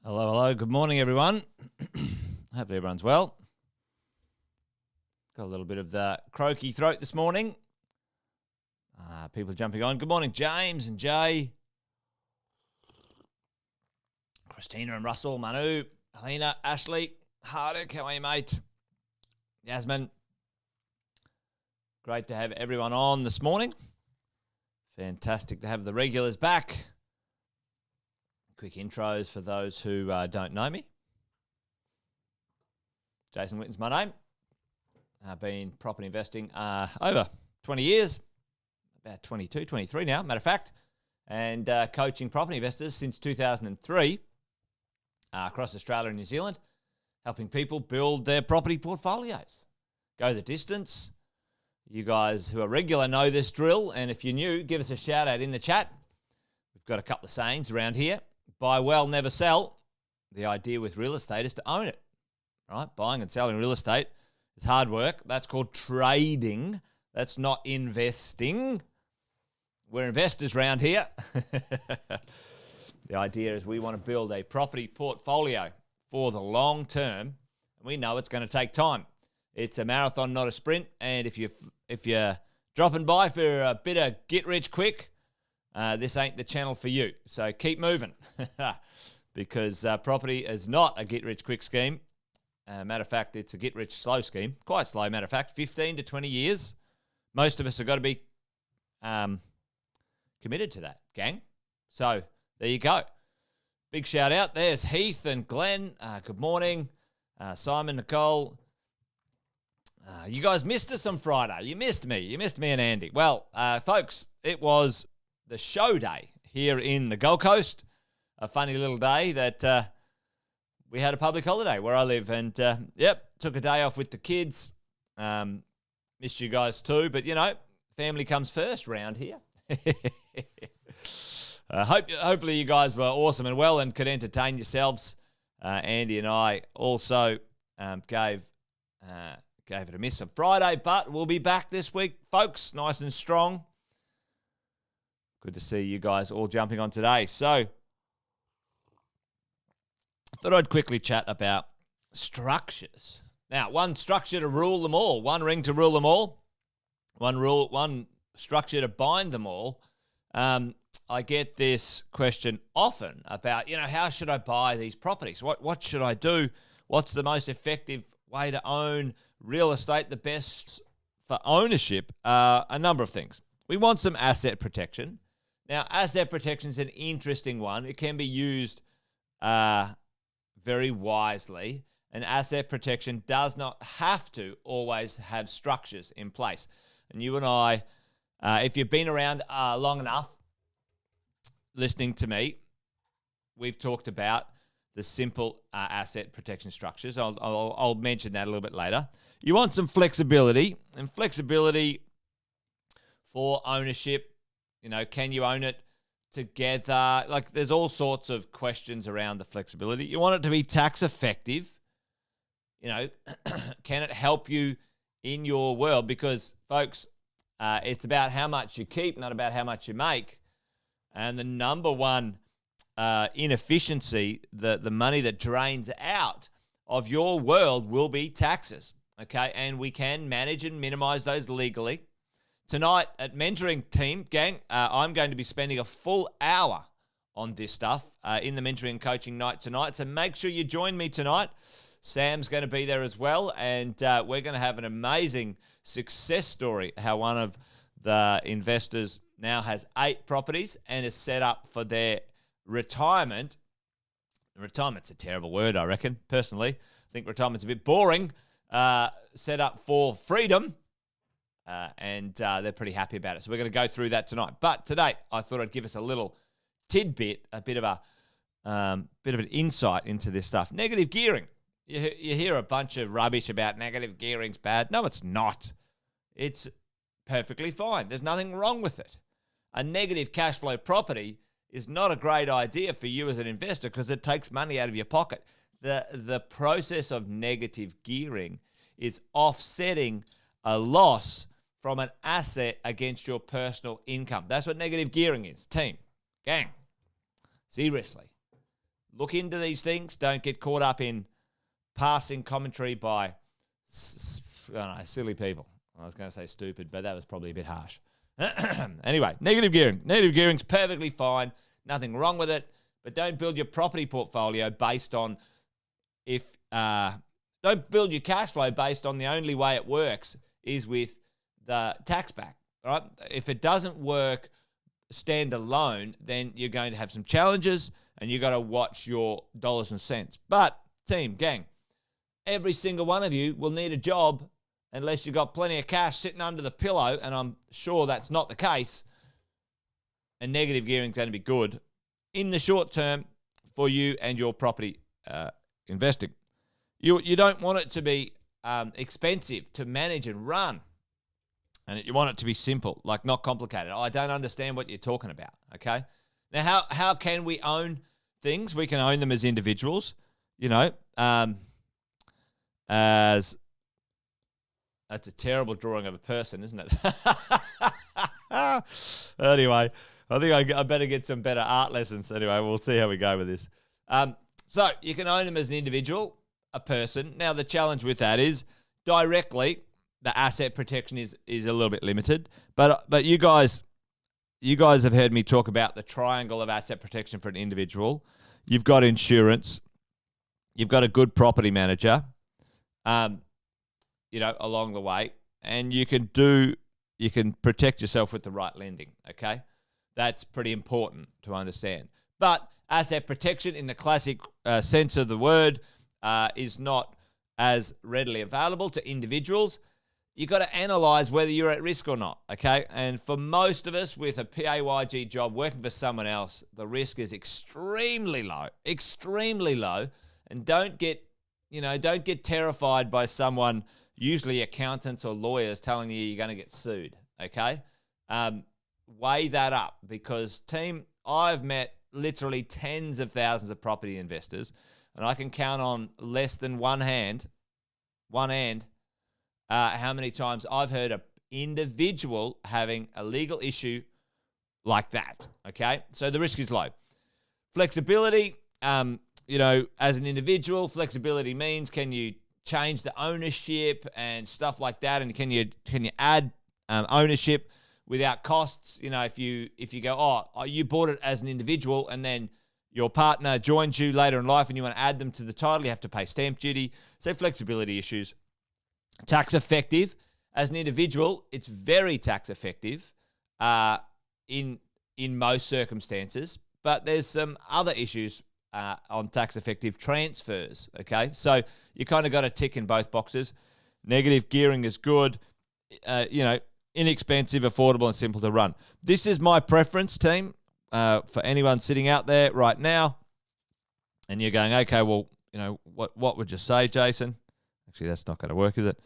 Hello. Good morning, everyone. Hope everyone's well. Got a little bit of the croaky throat this morning. People jumping on. Good morning, James and Jay. Christina and Russell, Manu, Helena, Ashley, Hardik, how are you, mate? Yasmin. Great to have everyone on this morning. Fantastic to have the regulars back. Quick intros for those who don't know me. Jason Whitten's my name. I've been property investing over 20 years, about 22, 23 now, matter of fact, and coaching property investors since 2003 across Australia and New Zealand, helping people build their property portfolios. Go the distance. You guys who are regular know this drill, and if you're new, give us a shout out in the chat. We've got a couple of sayings around here. Buy well, never sell. The idea with real estate is to own it, right? Buying and selling real estate is hard work. That's called trading. That's not investing. We're investors around here. The idea is we want to build a property portfolio for the long term, and we know it's going to take time. It's a marathon, not a sprint. And if you're dropping by for a bit of get rich quick, this ain't the channel for you. So keep moving because property is not a get-rich-quick scheme. Matter of fact, it's a get-rich-slow scheme. Quite slow, matter of fact, 15 to 20 years. Most of us have got to be committed to that, gang. So there you go. Big shout out. There's Heath and Glenn. Good morning. Simon, Nicole. You guys missed us on Friday. You missed me. You missed me and Andy. Well, folks, it was the show day here in the Gold Coast. A funny little day that we had a public holiday where I live. And, took a day off with the kids. Missed you guys too. But, family comes first round here. Hopefully you guys were awesome and well and could entertain yourselves. Andy and I also gave it a miss on Friday. But we'll be back this week, folks, nice and strong. Good to see you guys all jumping on today. So, I thought I'd quickly chat about structures. Now, one structure to rule them all, one ring to rule them all, one structure to bind them all. I get this question often about, how should I buy these properties? What should I do? What's the most effective way to own real estate, the best for ownership? A number of things. We want some asset protection. Now, asset protection is an interesting one. It can be used very wisely. And asset protection does not have to always have structures in place. And you and I, if you've been around long enough listening to me, we've talked about the simple asset protection structures. I'll mention that a little bit later. You want some flexibility, and flexibility for ownership. Can you own it together? Like, there's all sorts of questions around the flexibility. You want it to be tax effective. Can it help you in your world? Because, folks, it's about how much you keep, not about how much you make. And the number one inefficiency, the money that drains out of your world will be taxes, okay? And we can manage and minimize those legally. Tonight at Mentoring Team, gang, I'm going to be spending a full hour on this stuff in the mentoring and coaching night tonight. So make sure you join me tonight. Sam's going to be there as well. And we're going to have an amazing success story, how one of the investors now has 8 properties and is set up for their retirement. Retirement's a terrible word, I reckon, personally. I think retirement's a bit boring. Set up for freedom. And they're pretty happy about it. So we're going to go through that tonight. But today, I thought I'd give us a little tidbit, a bit of an insight into this stuff. Negative gearing. You hear a bunch of rubbish about negative gearing's bad. No, it's not. It's perfectly fine. There's nothing wrong with it. A negative cash flow property is not a great idea for you as an investor because it takes money out of your pocket. The process of negative gearing is offsetting a loss from an asset against your personal income. That's what negative gearing is. Team, gang, seriously. look into these things. Don't get caught up in passing commentary by, I don't know, silly people. I was going to say stupid, but that was probably a bit harsh. Anyway, negative gearing. Negative gearing's perfectly fine. Nothing wrong with it. But don't build your property portfolio based on don't build your cash flow based on the only way it works is with the tax back. Right? If it doesn't work stand alone, then you're going to have some challenges and you got to watch your dollars and cents. But team, gang, every single one of you will need a job unless you've got plenty of cash sitting under the pillow, and I'm sure that's not the case. And negative gearing is going to be good in the short term for you and your property investing. You don't want it to be expensive to manage and run. And you want it to be simple, like not complicated. I don't understand what you're talking about, okay? Now, how can we own things? We can own them as individuals, as that's a terrible drawing of a person, isn't it? Anyway, I think I better get some better art lessons. Anyway, we'll see how we go with this. So you can own them as an individual, a person. Now, the challenge with that is directly the asset protection is a little bit limited. But you guys have heard me talk about the triangle of asset protection for an individual. You've got insurance. You've got a good property manager, along the way. And you can protect yourself with the right lending, okay? That's pretty important to understand. But asset protection in the classic sense of the word is not as readily available to individuals. You got to analyze whether you're at risk or not, okay? And for most of us with a PAYG job working for someone else, the risk is extremely low, and don't get terrified by someone, usually accountants or lawyers, telling you you're going to get sued, okay? Weigh that up, because team, I've met literally tens of thousands of property investors, and I can count on less than one hand how many times I've heard an individual having a legal issue like that, okay? So the risk is low. Flexibility, as an individual, flexibility means can you change the ownership and stuff like that, and can you add ownership without costs? If you go, you bought it as an individual and then your partner joins you later in life and you want to add them to the title, you have to pay stamp duty. So flexibility issues. Tax effective. As an individual, it's very tax effective in most circumstances, but there's some other issues on tax effective transfers, okay? So you kind of got to tick in both boxes. Negative gearing is good, inexpensive, affordable, and simple to run. This is my preference, team, for anyone sitting out there right now, and you're going, okay, well, what would you say, Jason? Actually, that's not going to work, is it?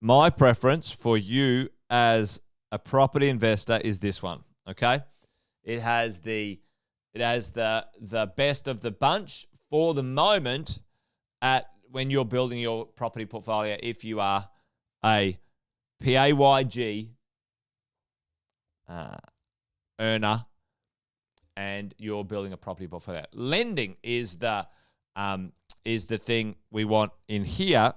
My preference for you as a property investor is this one, okay? It has the best of the bunch for the moment when you're building your property portfolio, if you are a PAYG earner and you're building a property portfolio. Lending is the thing we want in here.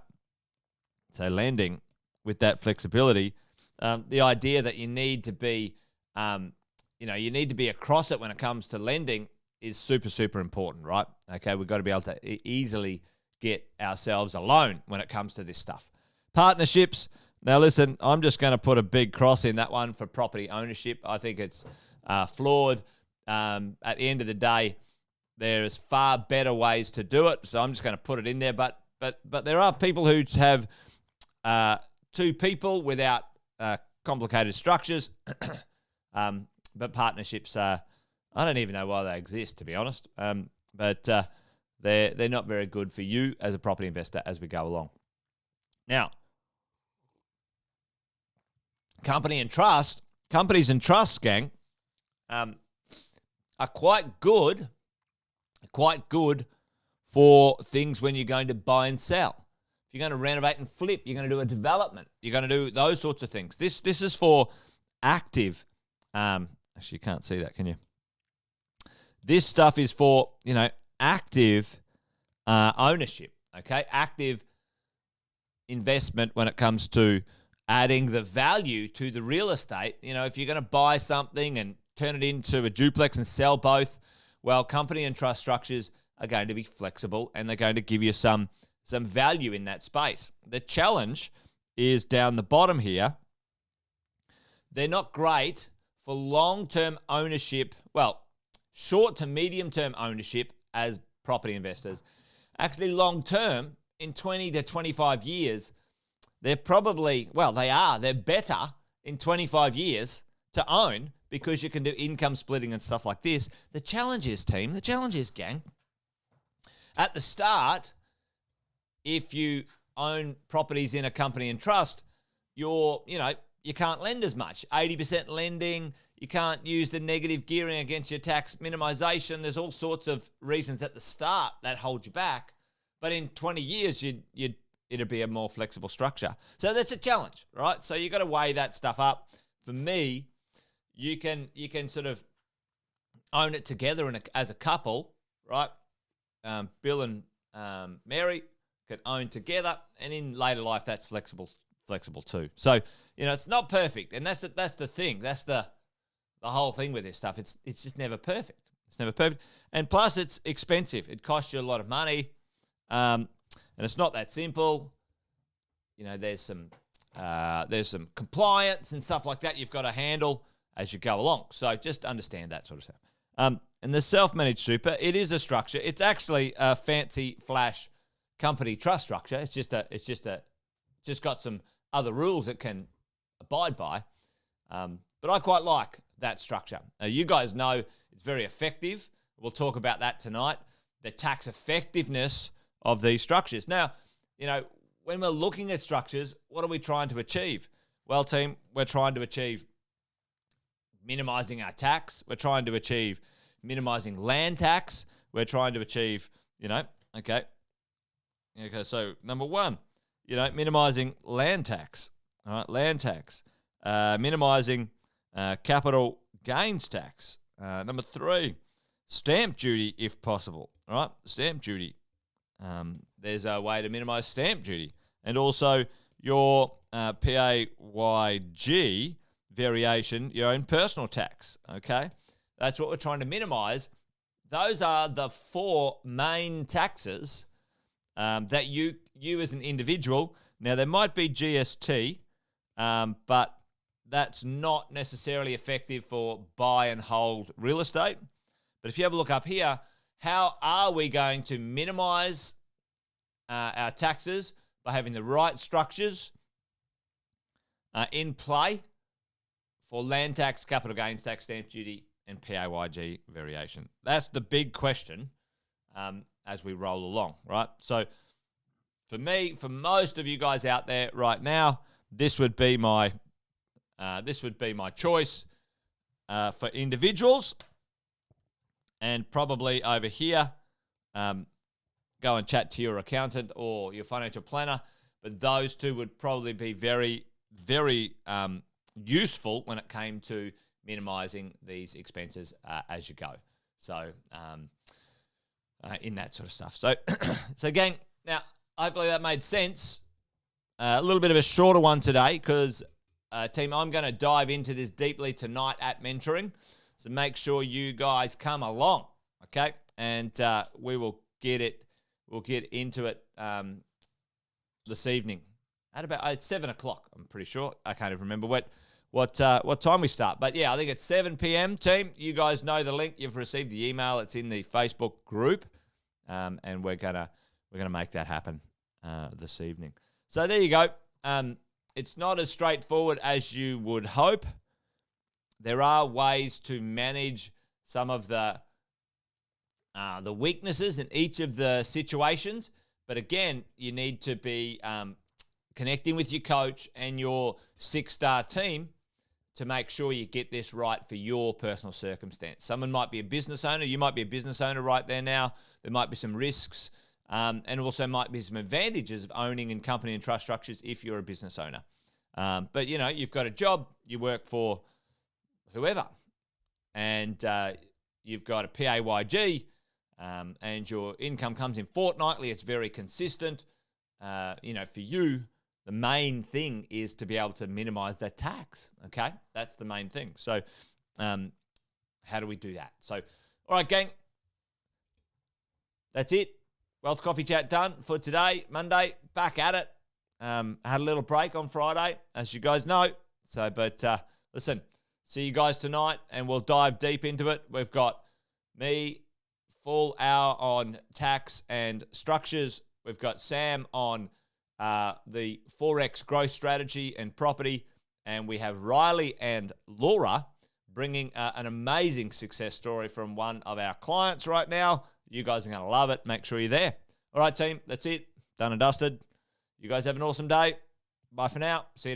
So lending with that flexibility, the idea that you need to be, across it when it comes to lending is super, super important, right? Okay, we've got to be able to easily get ourselves a loan when it comes to this stuff. Partnerships. Now, listen, I'm just going to put a big cross in that one for property ownership. I think it's flawed. At the end of the day, there's far better ways to do it, so I'm just going to put it in there. But there are people who have two people without complicated structures. But partnerships, I don't even know why they exist, to be honest. But they're not very good for you as a property investor as we go along. Now, companies and trusts, gang, are quite good for things when you're going to buy and sell. If you're going to renovate and flip, you're going to do a development, you're going to do those sorts of things. This is for active. Actually, you can't see that, can you? This stuff is for, active ownership, okay? Active investment when it comes to adding the value to the real estate. If you're going to buy something and turn it into a duplex and sell both, well, company and trust structures are going to be flexible and they're going to give you some value in that space. The challenge is down the bottom here. They're not great for long-term ownership, well, short to medium-term ownership as property investors. Actually, long-term, in 20 to 25 years, they're better in 25 years to own because you can do income splitting and stuff like this. The challenge is, gang, at the start, if you own properties in a company and trust, you can't lend as much. 80% lending, you can't use the negative gearing against your tax minimization. There's all sorts of reasons at the start that hold you back. But in 20 years, it'd be a more flexible structure. So that's a challenge, right? So you got to weigh that stuff up. For me, you can sort of own it together as a couple, right? Bill and Mary can own together, and in later life, that's flexible too. So it's not perfect, and that's the thing. That's the whole thing with this stuff. It's just never perfect. It's never perfect, and plus it's expensive. It costs you a lot of money. And it's not that simple. There's some compliance and stuff like that you've got to handle as you go along. So just understand that sort of stuff. And the self-managed super, it is a structure. It's actually a fancy flash company trust structure. It's just got some other rules it can abide by. But I quite like that structure. You guys know it's very effective. We'll talk about that tonight. The tax effectiveness of these structures. Now, when we're looking at structures, what are we trying to achieve? Well, team, we're trying to achieve minimizing our tax. We're trying to achieve minimizing land tax. We're trying to achieve, okay, so number one, minimizing land tax. All right, land tax. Minimizing capital gains tax. Number three, stamp duty if possible. All right, stamp duty. There's a way to minimize stamp duty. And also your PAYG variation, your own personal tax, okay? That's what we're trying to minimize. Those are the four main taxes that you as an individual, now there might be GST, but that's not necessarily effective for buy and hold real estate. But if you have a look up here, how are we going to minimize our taxes by having the right structures in play for land tax, capital gains tax, stamp duty, and PAYG variation? That's the big question as we roll along, right? So for me, for most of you guys out there right now, this would be my choice for individuals. And probably over here, go and chat to your accountant or your financial planner. But those two would probably be very, very useful when it came to minimizing these expenses as you go. So in that sort of stuff. So, so gang, now hopefully that made sense. A little bit of a shorter one today because, team, I'm going to dive into this deeply tonight at mentoring. So make sure you guys come along, okay? And we will get it. We'll get into it this evening at about 7 o'clock. I'm pretty sure. I can't even remember what time we start. But yeah, I think it's 7 p.m. Team, you guys know the link. You've received the email. It's in the Facebook group, and we're gonna make that happen this evening. So there you go. It's not as straightforward as you would hope. There are ways to manage some of the weaknesses in each of the situations. But again, you need to be connecting with your coach and your 6-star team to make sure you get this right for your personal circumstance. Someone might be a business owner. You might be a business owner right there now. There might be some risks and also might be some advantages of owning in company and trust structures if you're a business owner. But, you've got a job. You work for whoever. And, you've got a PAYG, and your income comes in fortnightly, it's very consistent. For you, the main thing is to be able to minimize that tax. Okay, that's the main thing. So, how do we do that? So, all right, gang, that's it. Wealth Coffee Chat done for today, Monday. Back at it. Had a little break on Friday, as you guys know. So, but listen, see you guys tonight, and we'll dive deep into it. We've got me, full hour on tax and structures. We've got Sam on the Forex growth strategy and property. And we have Riley and Laura bringing an amazing success story from one of our clients right now. You guys are going to love it. Make sure you're there. All right, team, that's it. Done and dusted. You guys have an awesome day. Bye for now. See you.